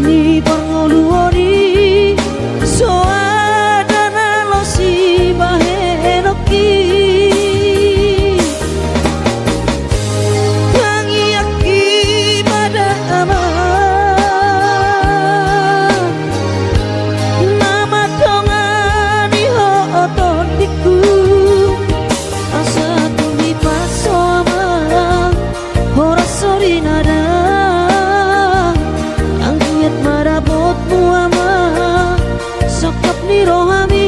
ni pangoluoni so adana lo si bahenoki tangiaki pada aman nama tongani ho ototiku asa tumi paso ama hora sori nada angkiat marabot muama sokap ni rohami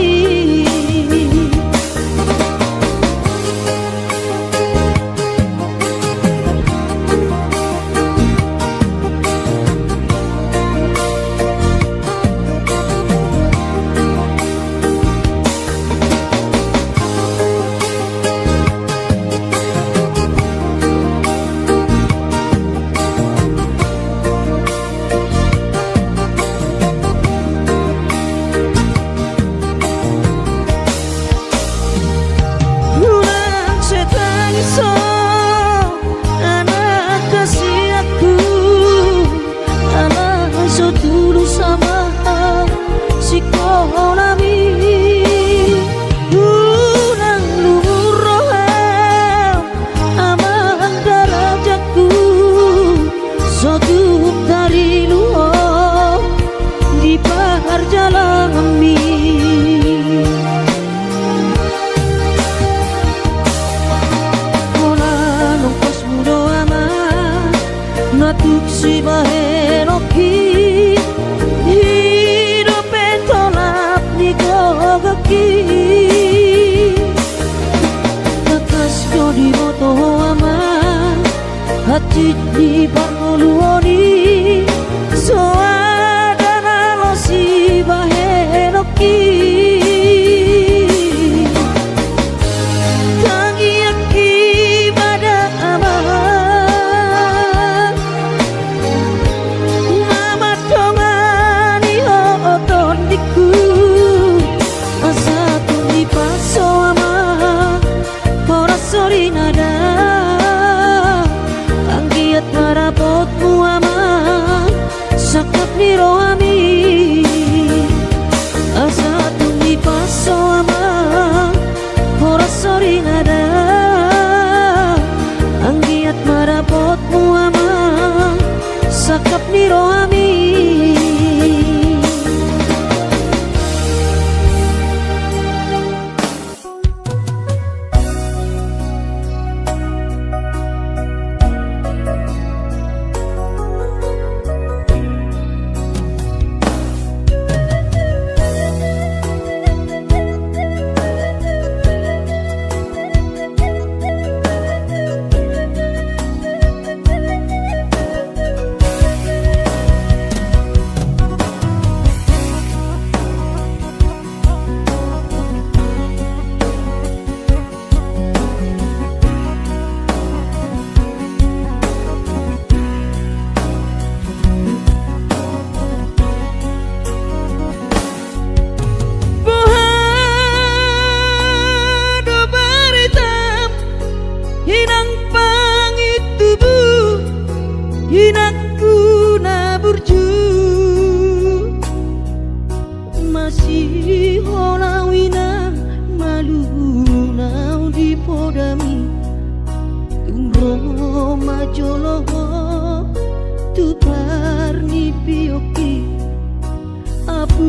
natuk si bahenoki hidup etolap ni gogaki kakas ko di moto ama hati di pangoluoni so adana lo si bahenoki sorry nada angkiat marabot muama sakap ni rohami asa tumi paso ama hora sorry nada angkiat marabot muama sakap ni rohami hinakku na burju masih holawina malu nau di podami tumro majolo tu parni pioki abu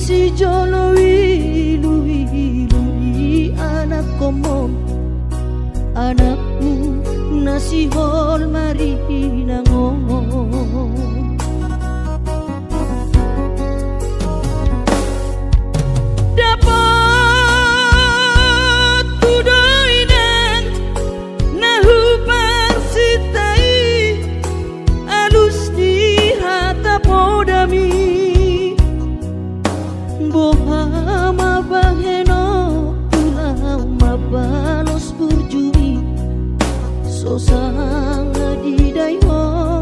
si jolo ilu anak komom anakmu nasi hol mari nangon dapat tudoinan nahu parsitai alus di hata podami boha mabaheno pulau mabalos burjumi sosang adidai ho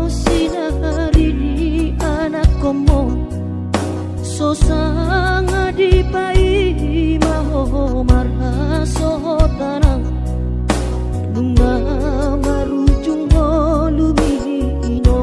sinahari di anak komo sosang adipai maho marha sohotanang bunga marujung ho lumino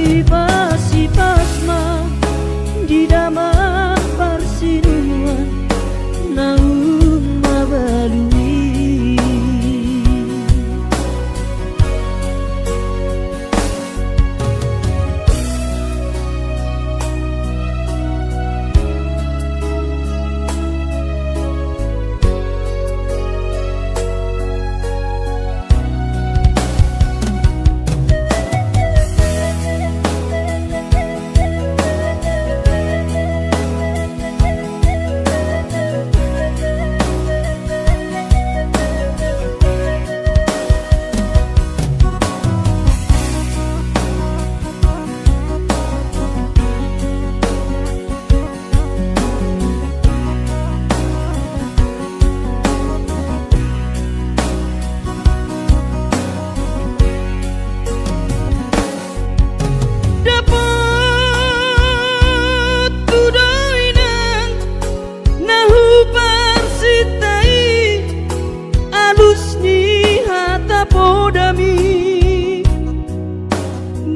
Pasi pasma di dalam persinuan naung mabalui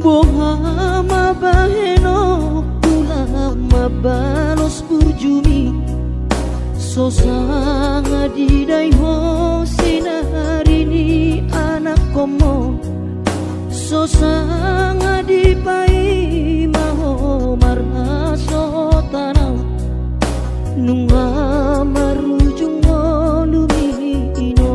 Bohama baheno ulama balos burjumi sosanga di daiho sinarini anak komo sosanga di pai maho marhaso tanau nunga marujung lumino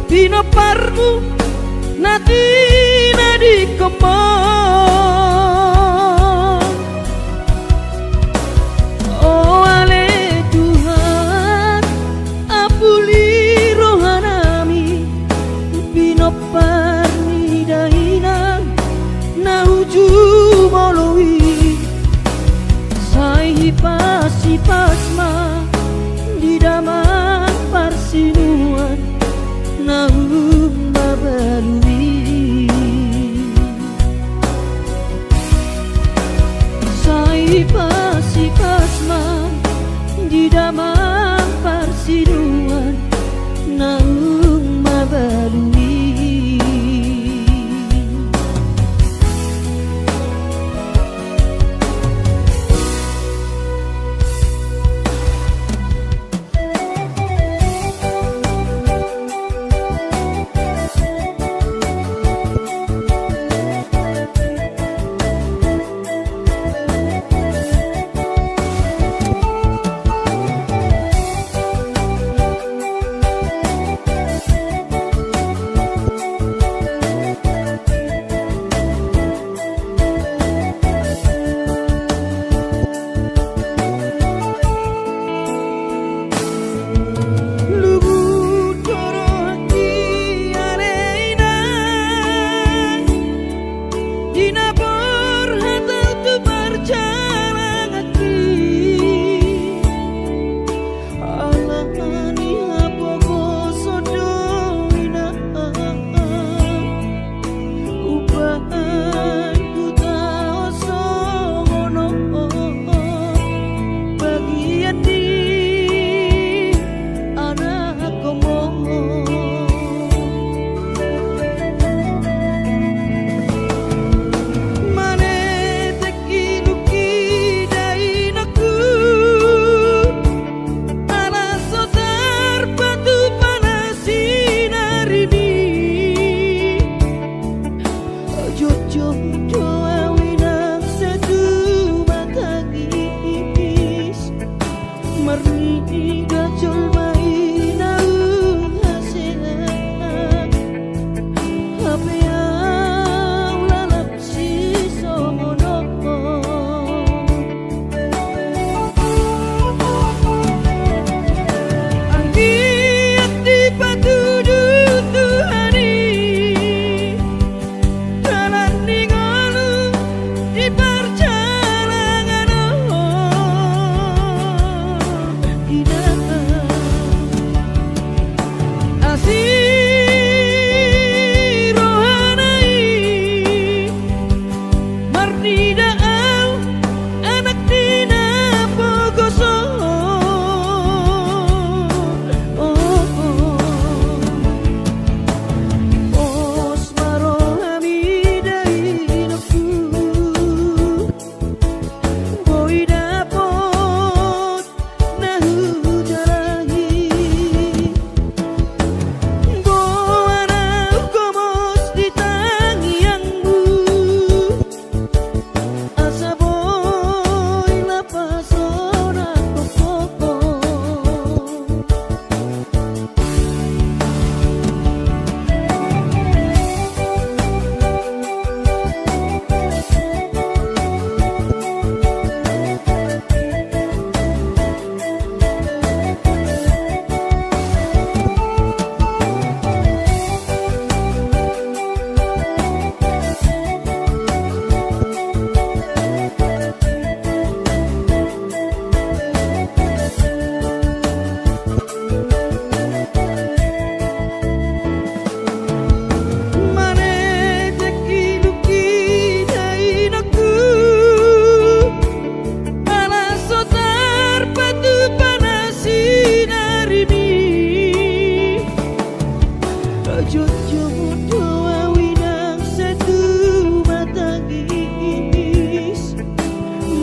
Pino parmu natina di komong oh ale Tuhan apuli rohanami pino parni daina nauju moloi sai pasi pasma di daman parsinuan naung mabalui sai pasi pasma di dalam persiduan naung mabalui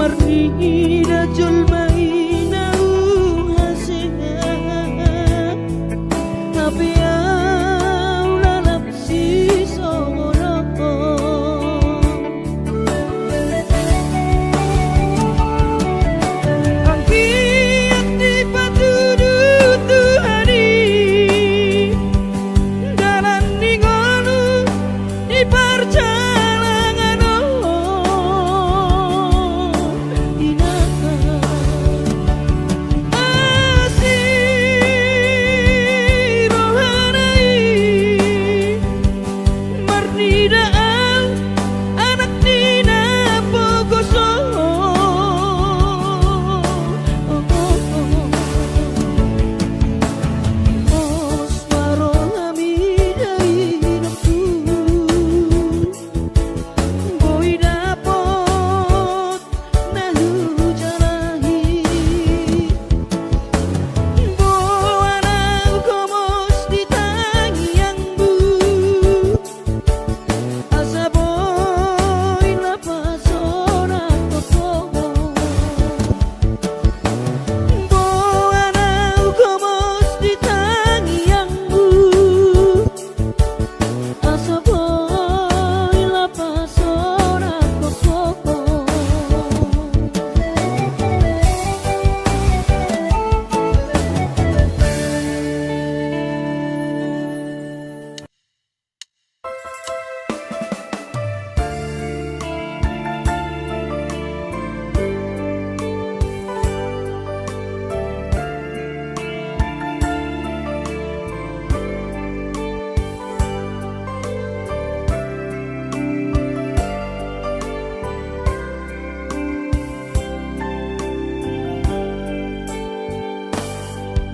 marni rajul maina hasenga tapi lalap si songono angki ati patudu Tuhani dalan ningonu di perjalanan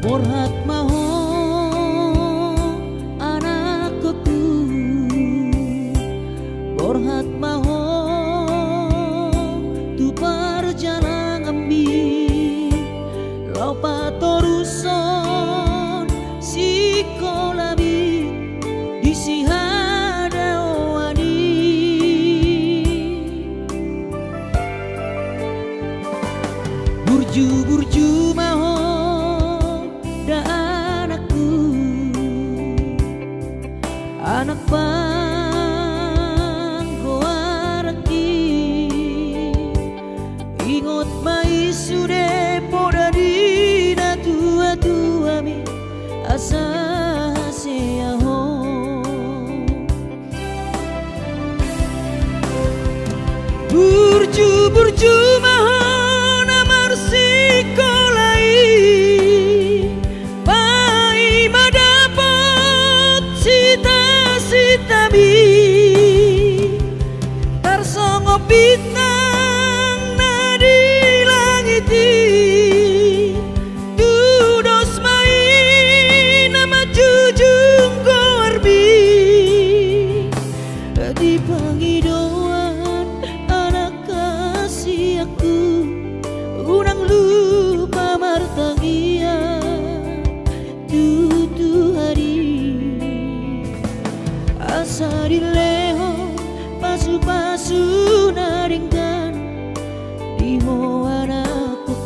Borhat maho anakku Borhat maho tu perjalanan ambi lopa toruson si kolabi di si hadawani burju maho anak bang goaraki ingot mai sude podari na tua mi asa seaho burju mahon amar sikolai bintang nadi langiti dudos main nama jujung korbi di pangidauan anak kasih aku unang lupa martangia tutu hari asa dileho pasu-pasu naringkan di anakku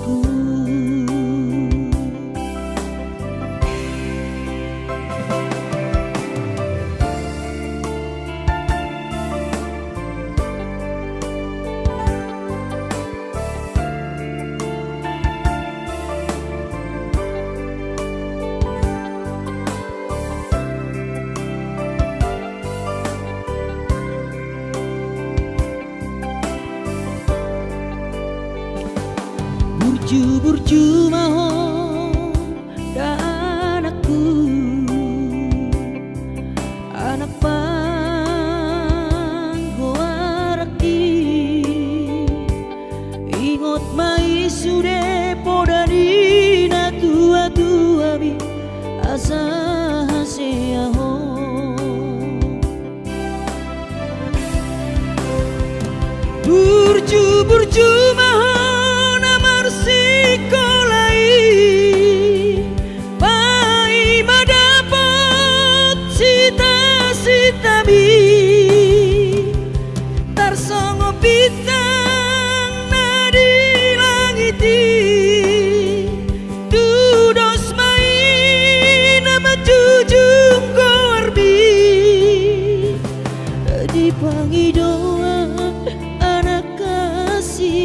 burju mahon dan anakku anak panggoaraki ingot mai sude podari na tua mi asa seaho burju mahon amar sikolai pai madapot sita bi tarsongo bintang nadi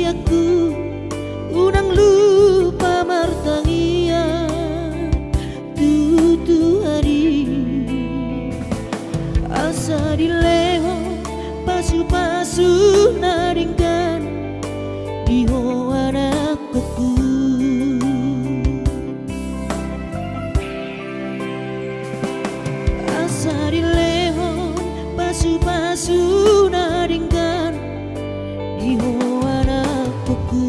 aku unang lupa martangia tutu hari asa dileho pasu-pasu naringkan di hoana koku asa dileho pasu-pasu naringkan di hoana koku.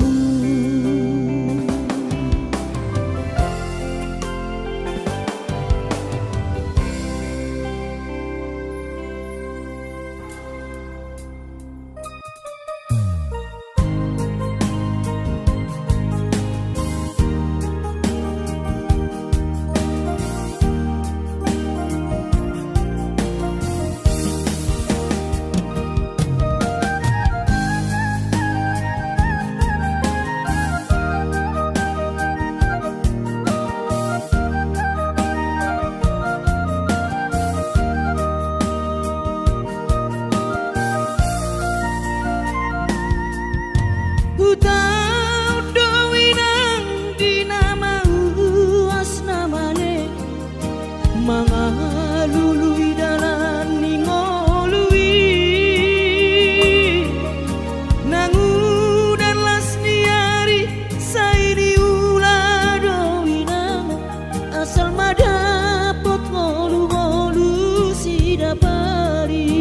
Utau dowinang dinama uas namane mangalului dalan ningolui nangudan las niari saini ula dowinang asal madapot ngolu-ngolu si dapari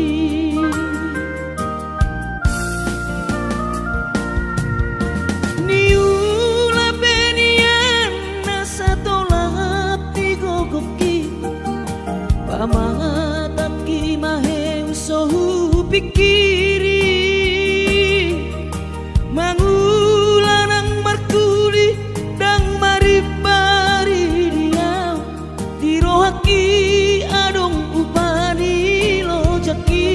pamatat ki maheng sohu pikiri mangulanang markuli dang maribari dia dirohaki adong upani lojaki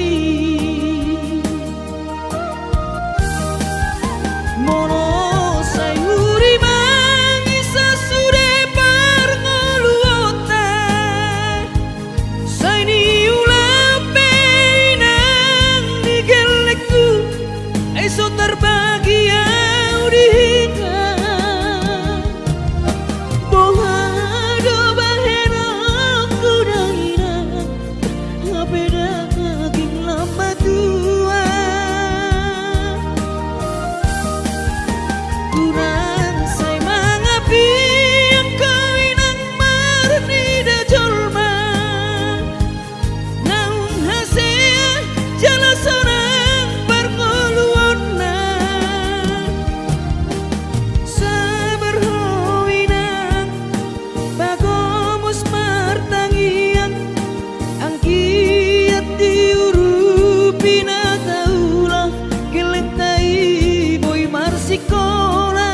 mono sayuri mangisa sude parngoluota saini ulape nang digelekku eso terbahagia udika bohado bahena kudaina ngapeda kaging lama tua kurang say mangapi ang kawinang marnida jolma naung hasea jala sonang parngoluonna sabar howinang bagomus martangiang ang kiat diurupi na taulah kelentai boy marsikola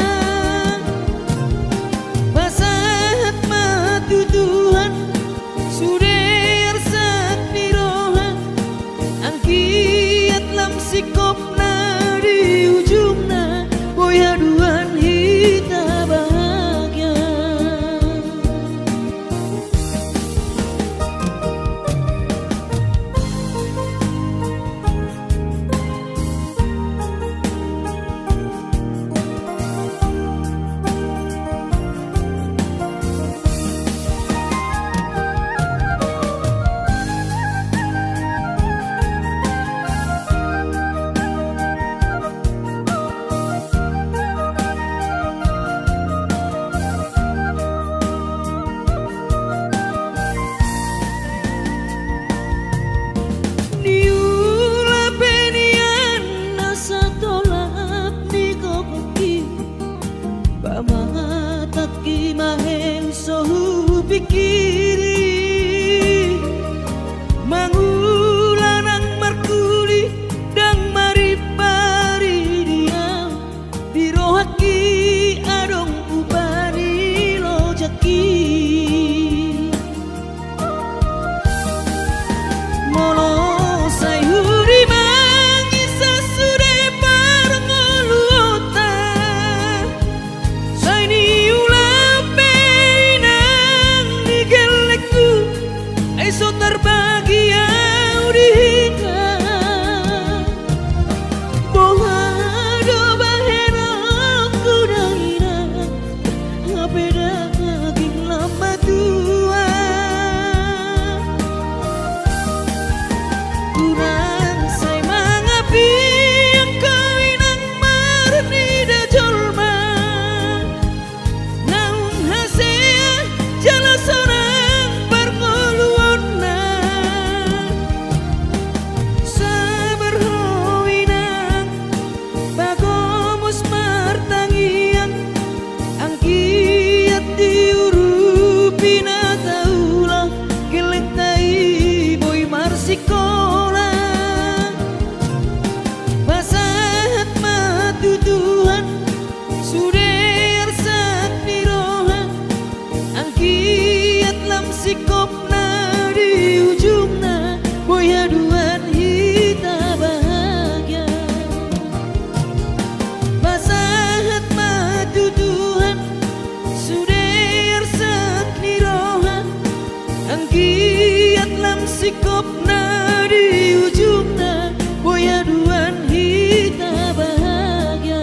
sikopna di ujungna boya duan hita bahagia.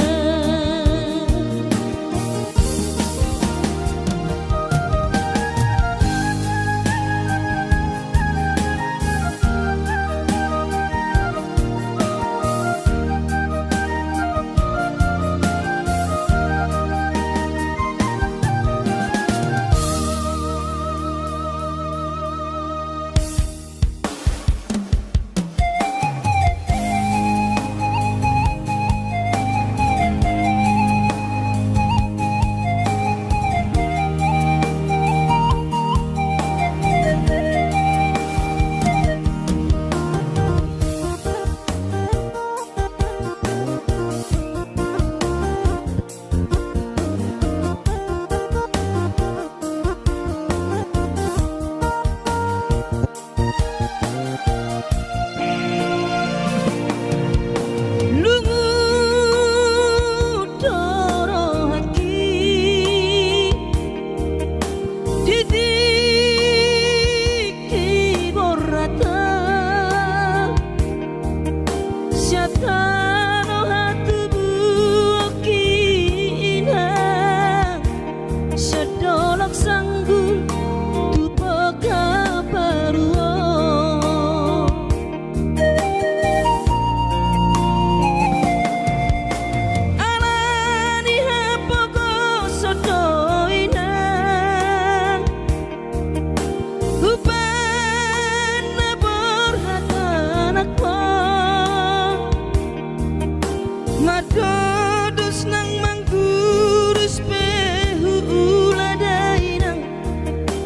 Madodos nang manggurus pehu uladainang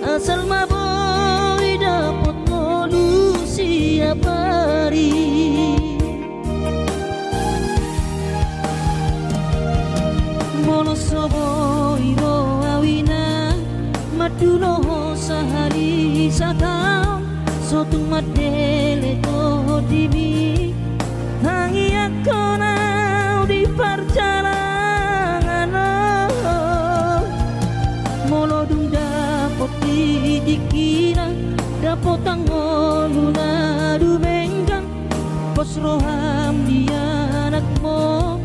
asal maboy dapot ngolu siap hari mono soboy ro awina madulo sahari satang sotung madele to dimi hangi akona di perjalanan molodung dapot dikira dapot angoluna dumenggang pos roham dia anakmu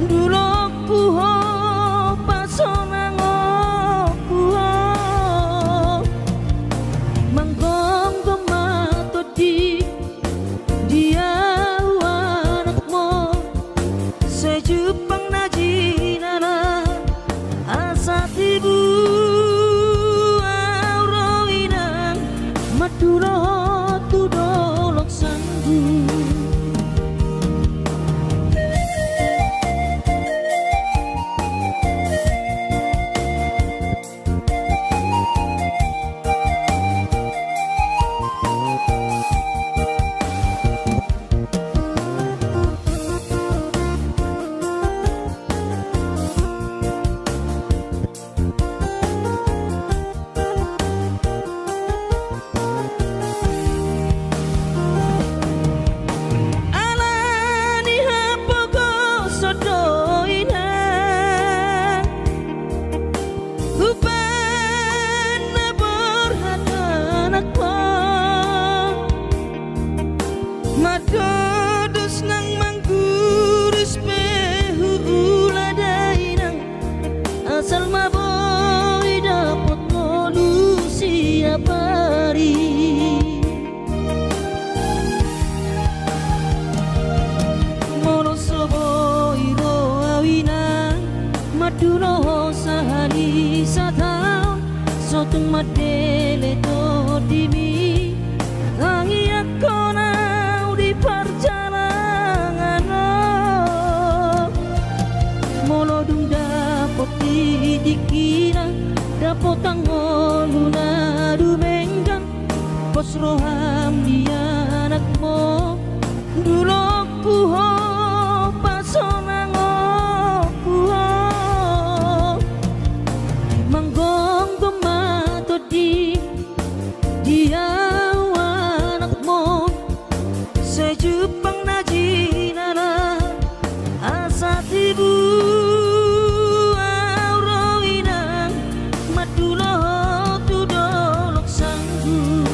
dulu kuho pasonango kuho manggong gomato di dia Jepang najinana asa tibu auroinang maduro tudolok sanggu. Madodos nang manggurus pehu uladainang asal maboy dapot ngolu siap hari mono soboy ro awina madulo sahari satang sotung madele to dimi hangi akona perjalanan molodung dapot dikira dapot angoluna dumenggang pos roham dia anakmu dulu kuho pasonango kuho manggong gomato di dia anakmu Jepang najinana asa tibu auroinang madulo tudolok sanggu.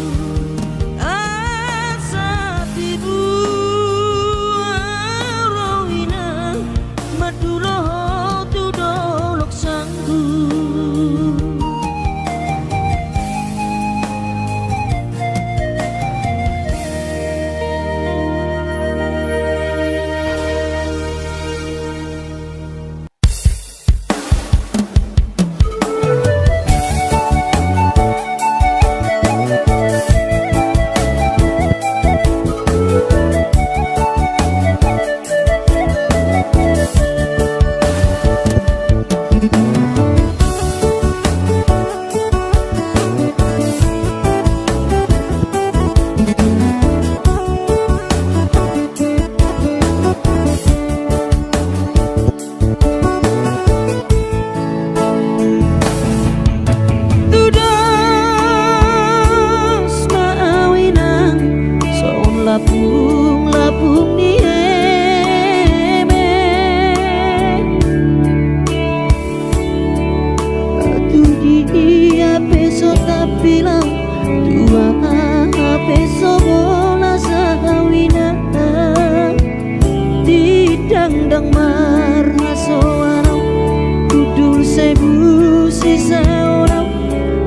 Dul sebu sisa orang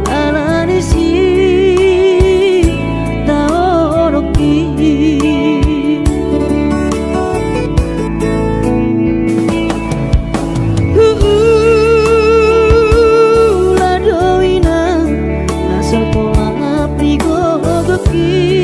alani si taoroki ladoina nasal pola prigogoki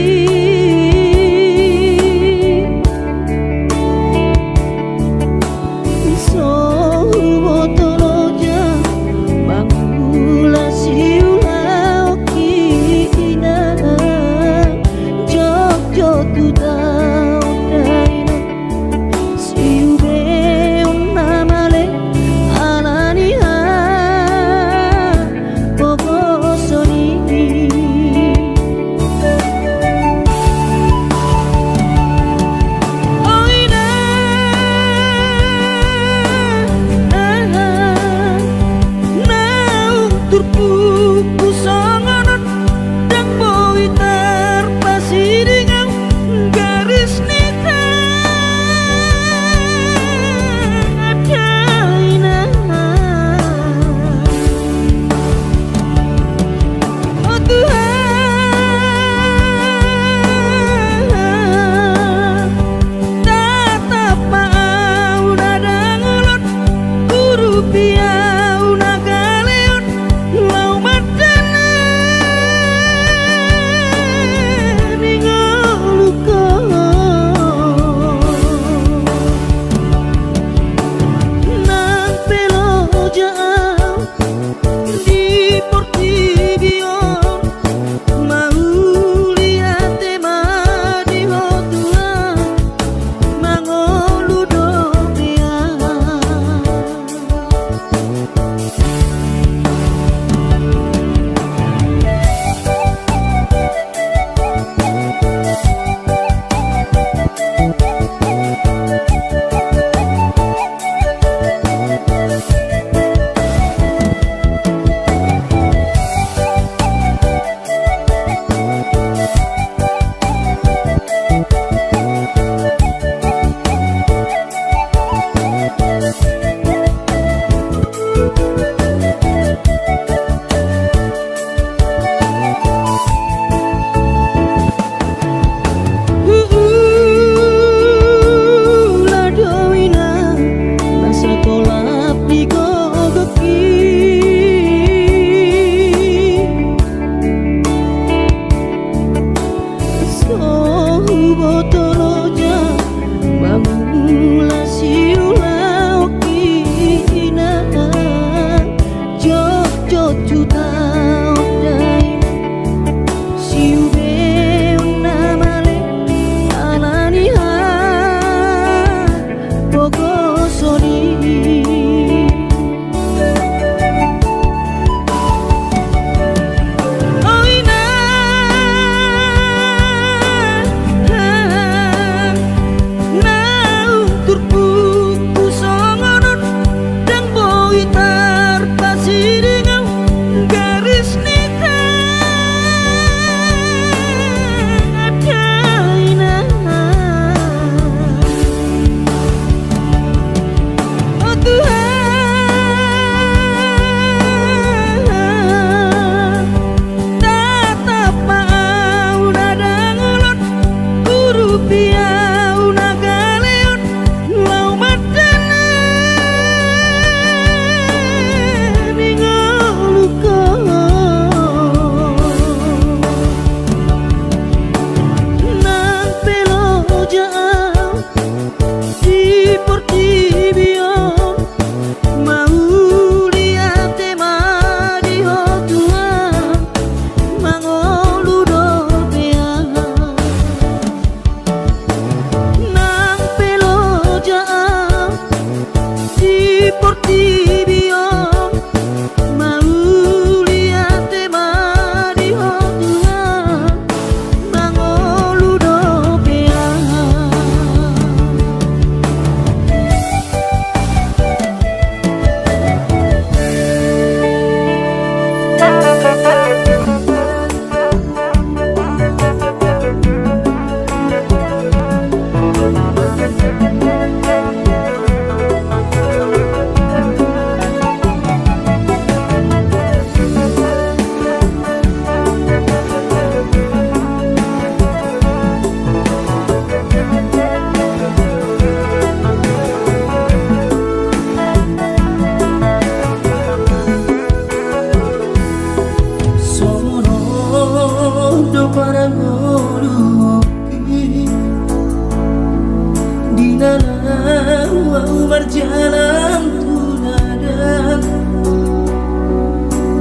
dan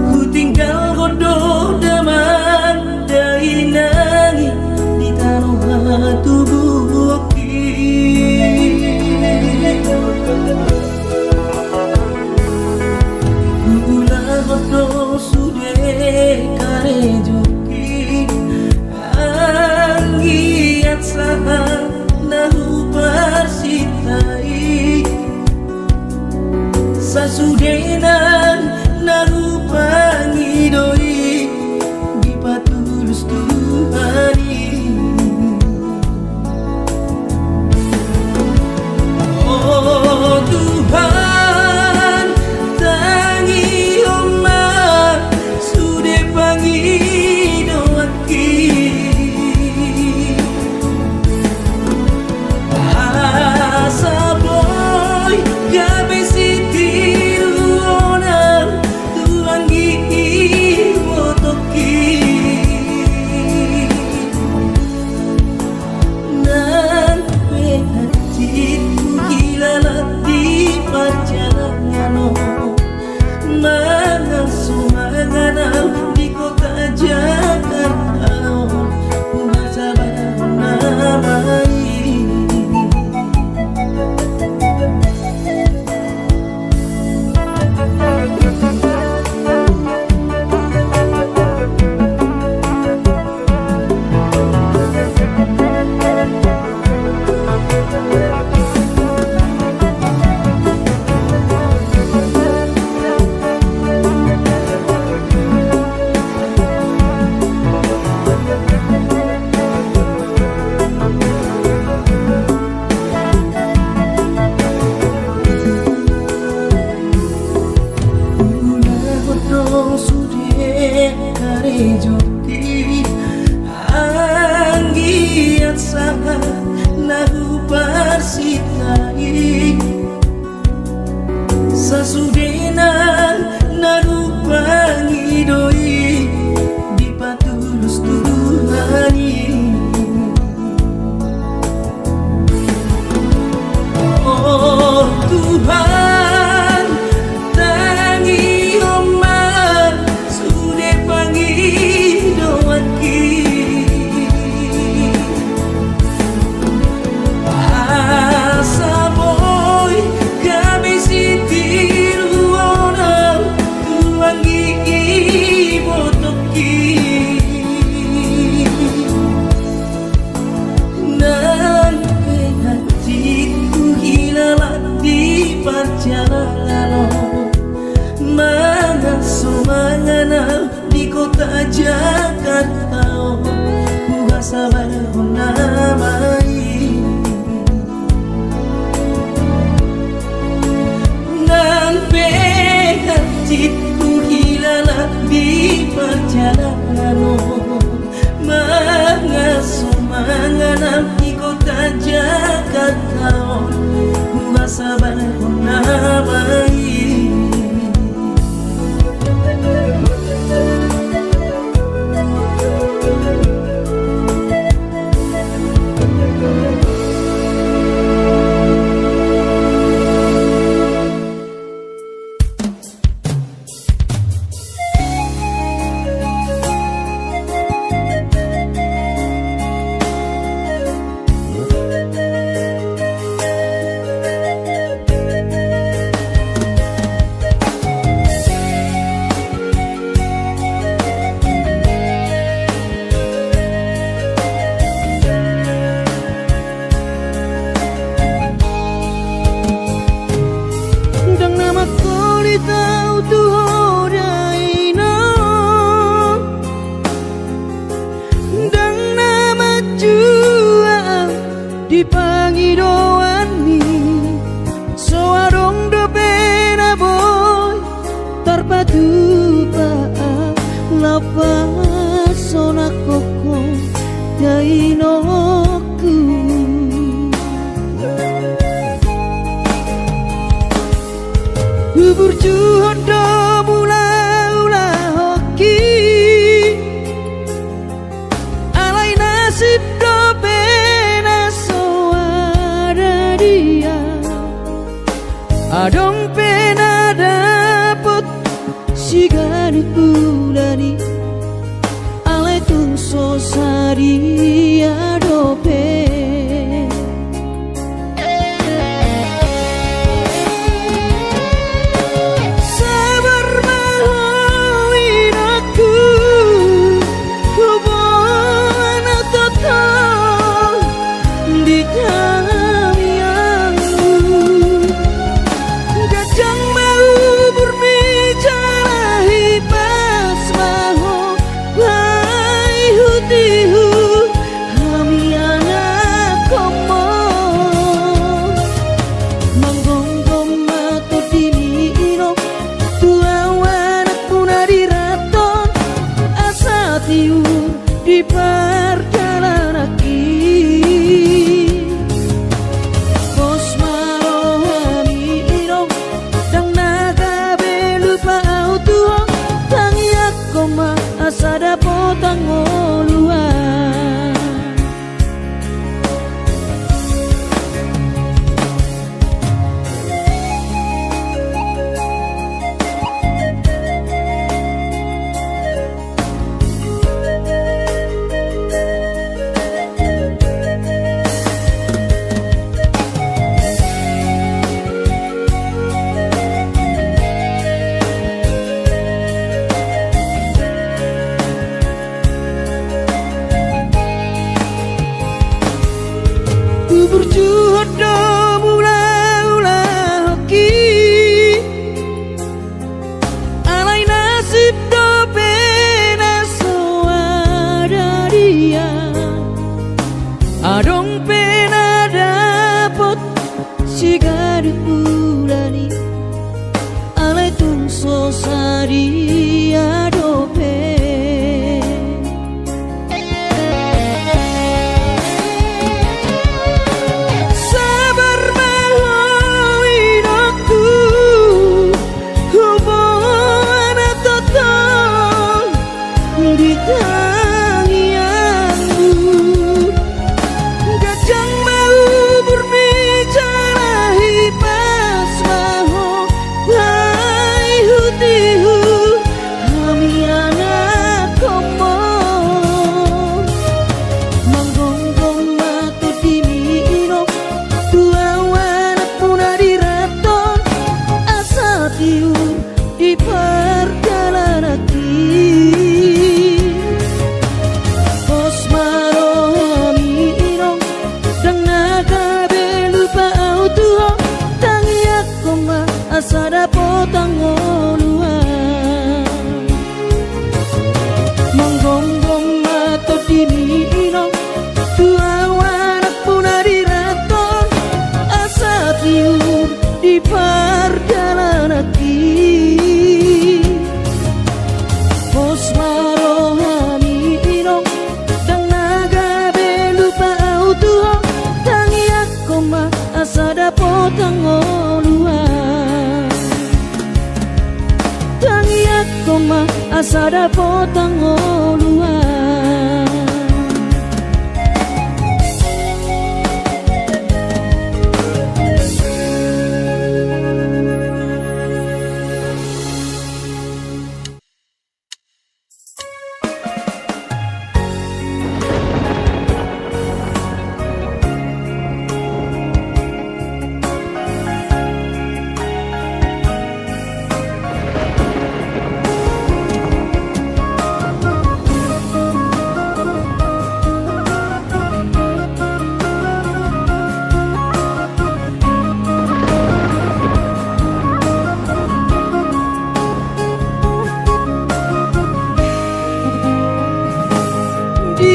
ku tinggal kodoh daman dari nangi di tanah tubuh Gula kodoh sudah kare joki anggiat saha nahu persitai sasudenan nahu pangidoi di patulus Tuhani oh Tuhan tangi omah sude pangidoaki asa boy gabe sitiru onar tuangi wotoki nan penatiku hilalati perjalanan mengasuh mengenal di kota Jakarta bahasa namai Joti anggiat saha nahu persitai sasudenan nahu pangidoi di patulus Tuhani oh Tuhan tangi omah sude pangidoaki asa boy kami sitiru onam tuangi botoki nan hatiku hilang di perjalanan mengasuh mengenal di kota Jakarta bahasa namai nan hatiku hilang di perjalanan mengasuh mengenal di kota Jakarta bahasa namai dipangidoani soarong do pena boy terpadu paa lapa sona koko dainoku bubur juhon do mula hoki alai nasib do pena soara dia adong pena dapet sigari bulani alai tungso sari adope sabar mahawin aku hubungan total di kamianmu kadang mau berbicara hipas maho bai hutihu kami anak komo manggonggong mato diniro tua wanak puna diraton asa tiu di perjalanan bos marohami iro dang naga belupa autua tangi akoma asada potang oluan berjudo mula-mula hoki alai nasib do pena soada dia adong pena dapot sigari bulani alai tungso sari adope di tangianmu kadang mau berbicara hipas maho bai hutihu kami anak komo manggonggong mato diniro tua wanak puna diraton asa tiu di perjalanan asada potang oluan manggonggong mato diniro tua wanak puna diraton asa tiu di perjalanan bos marohami irong dang naga belupa autua tangi akoma asada potang oluan tangi akoma asada potang oluan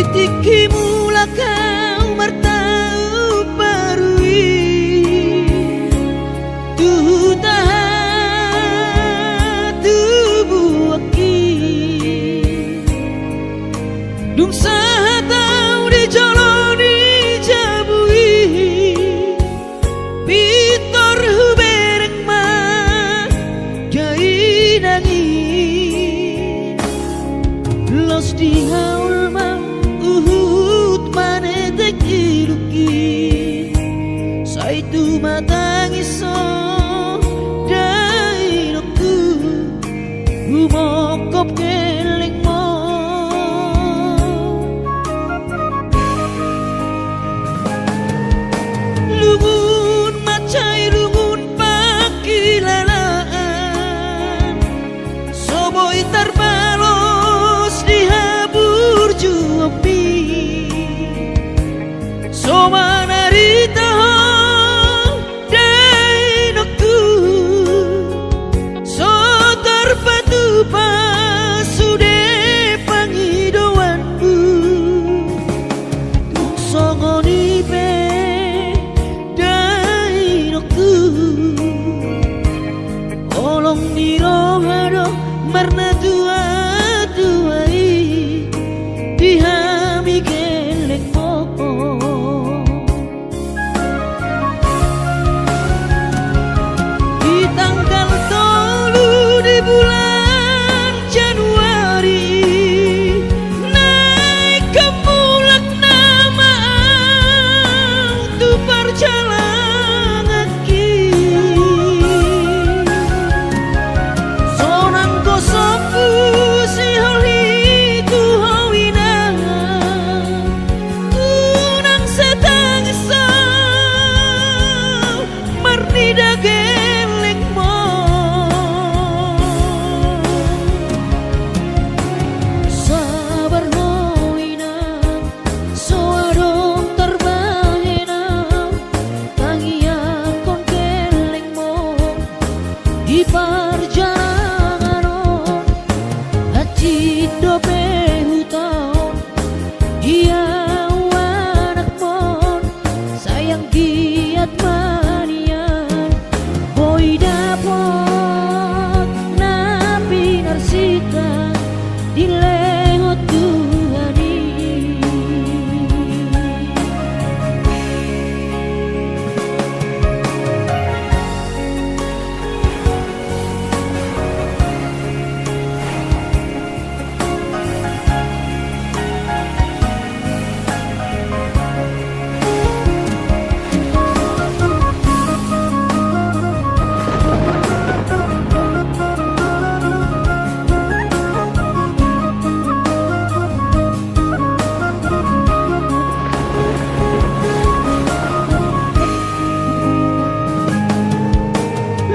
Tiki mula kau martau parui tuh tahan tubuh aki dum sahatau di jaloni jabui pitor huberek ma jai dangi los di haul ma Saitu matang iso dai Holong niro hado marna tua-tuai dihami geleng mo di tanggal 3 di bulan Januari naik ke mulak nama tu perjalanan sonang kosopu si holi tu hawina tunang setang isau marnida geleng mo sabar hoina soadong terbahena tangia kon geleng mo di perjalanan hati dobe hutau dia anak mon sayang giat manian boy dapot napi narsita di lewat Tuhani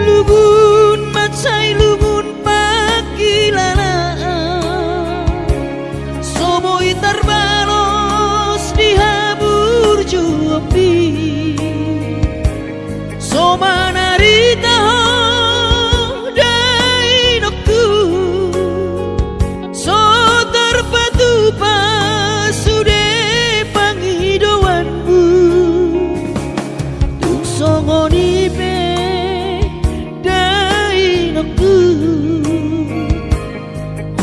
lubun macai lubun pakilana somoi terbalos di habur juampi somanarita ho dai nokku so terpatu pasude panghidoanmu tung songoni pe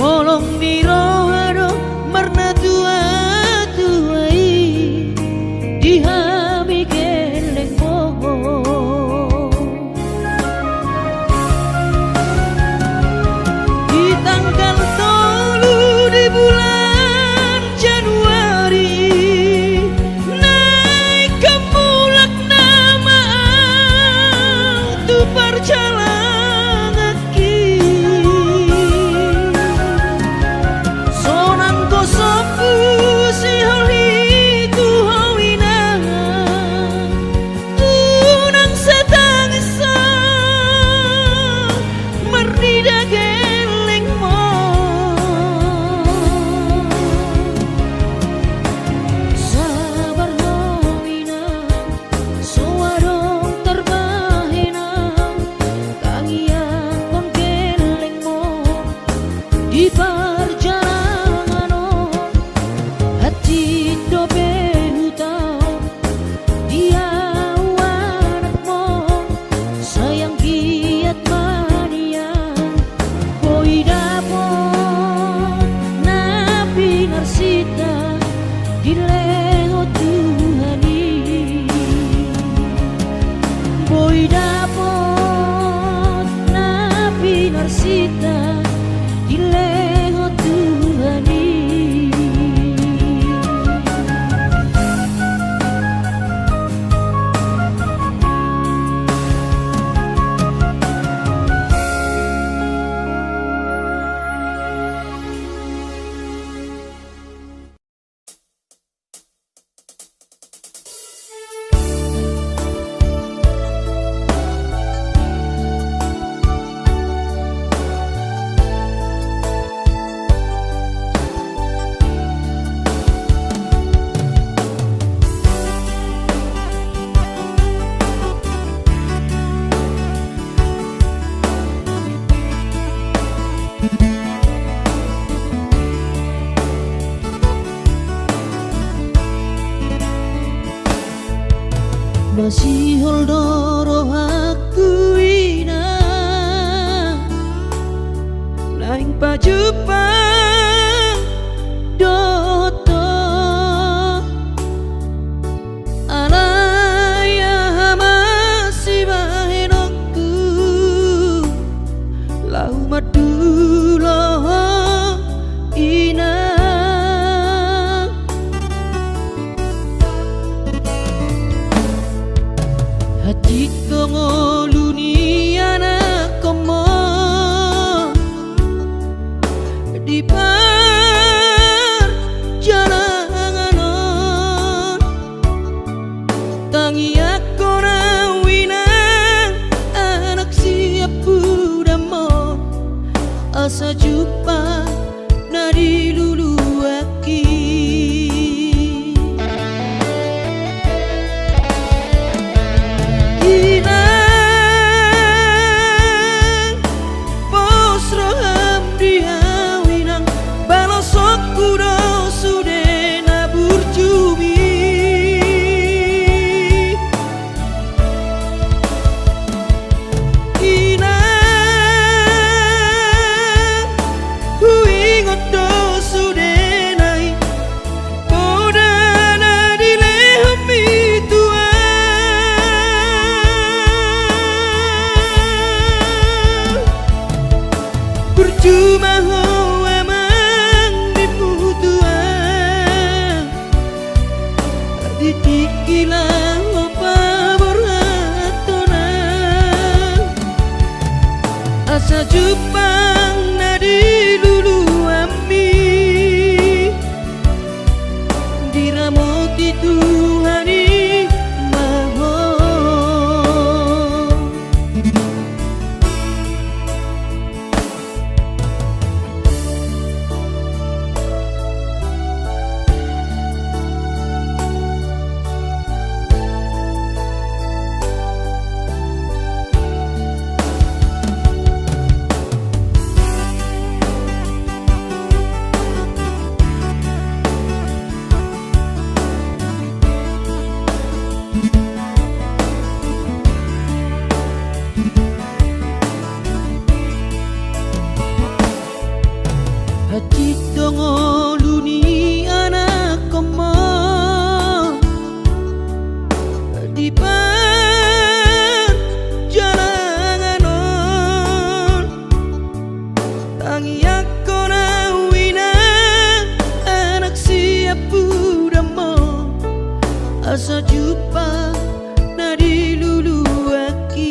holong niro hado marna tua-tuai dihami geleng mo di tanggal 3 di bulan Januari naik ke mulak nama tu perjalanan sonang kosopu si holi tu hawina tunang setang isau marnida geleng mo sabar hawina soadong terbahena tangian kon geleng mo di perjalanan hati dobe hutau dia anak mo sayang giat manian boy dapot napi narsita di lewat Tuhani boy dapot napi narsita di lewat Tuhani Pajupang doto alaya masih bahenokku lau madulo ina hati tongoluni anak komo di perjalanan tangi aku rawinang anak siap budamo asa jumpa nadi lulu aki inang pos roham dia cuma ho emang diputuan ditikilah opa borhatona asa jupang nadi lulu ambi diramoti Tuhani maho hati tongoluni anak komo di perjalanan tangi aku rawina anak siap budamo asa jumpa nadi lulu aki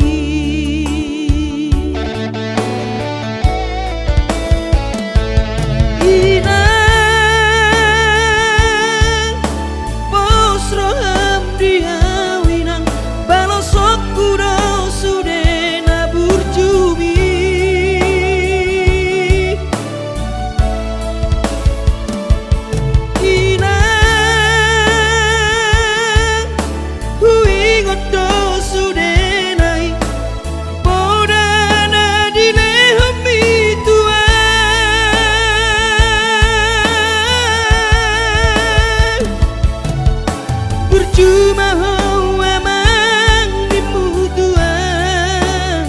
cuma ho emang diputuan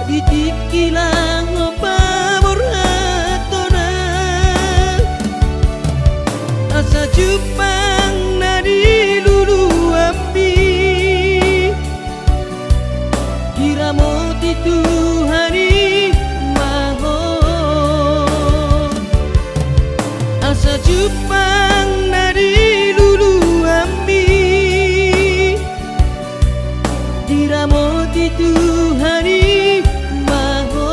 ditikilah opa borhatona asa jupang nadi lulu ambi diramoti Tuhani maho asa jupang nadi diramoti Tuhani maho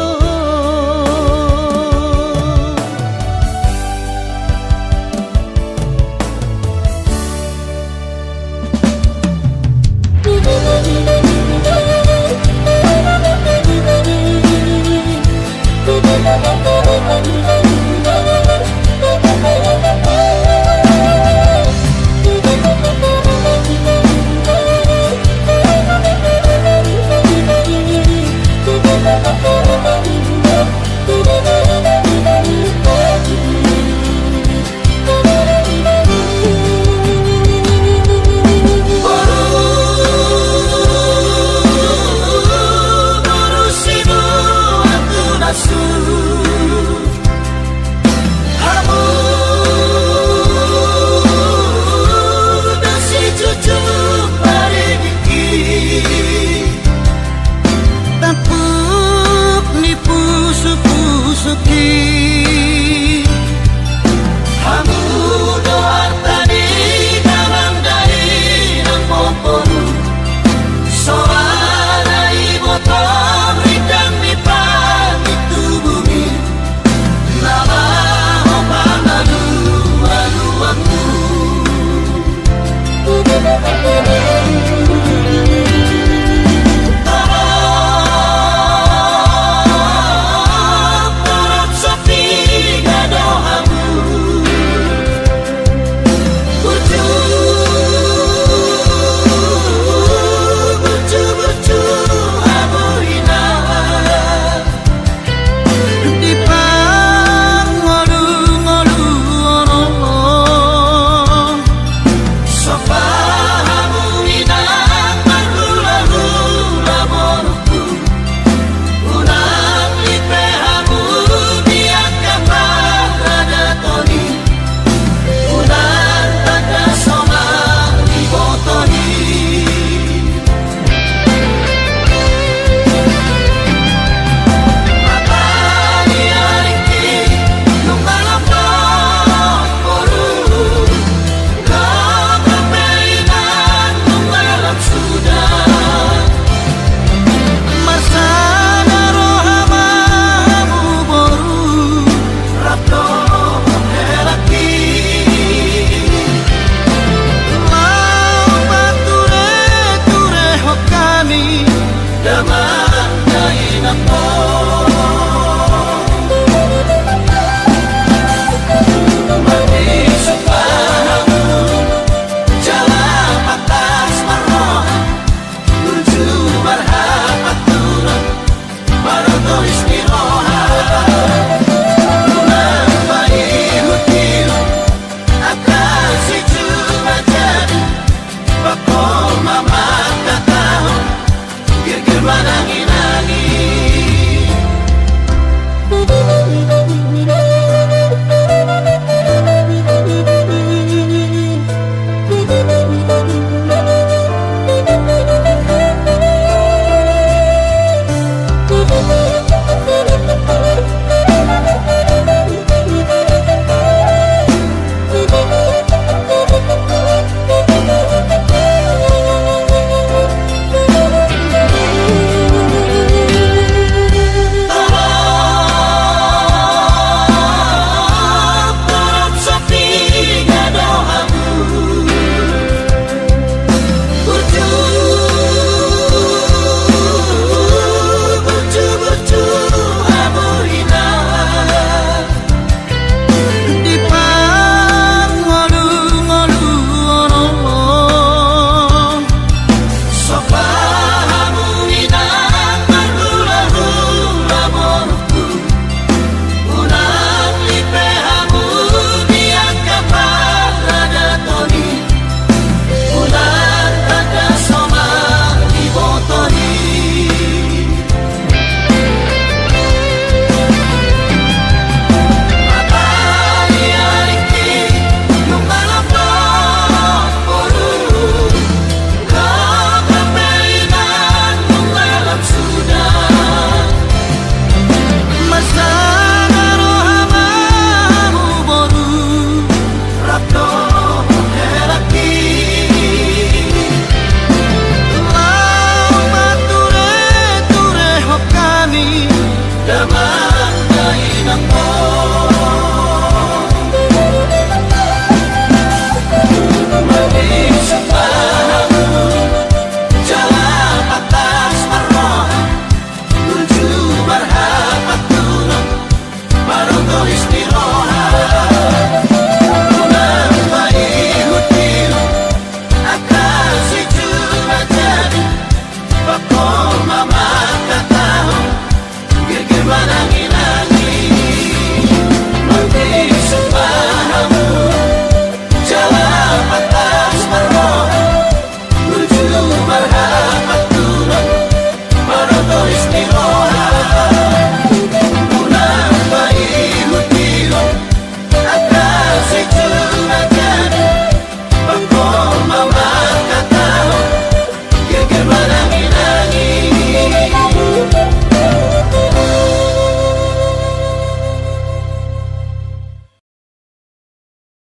memasuki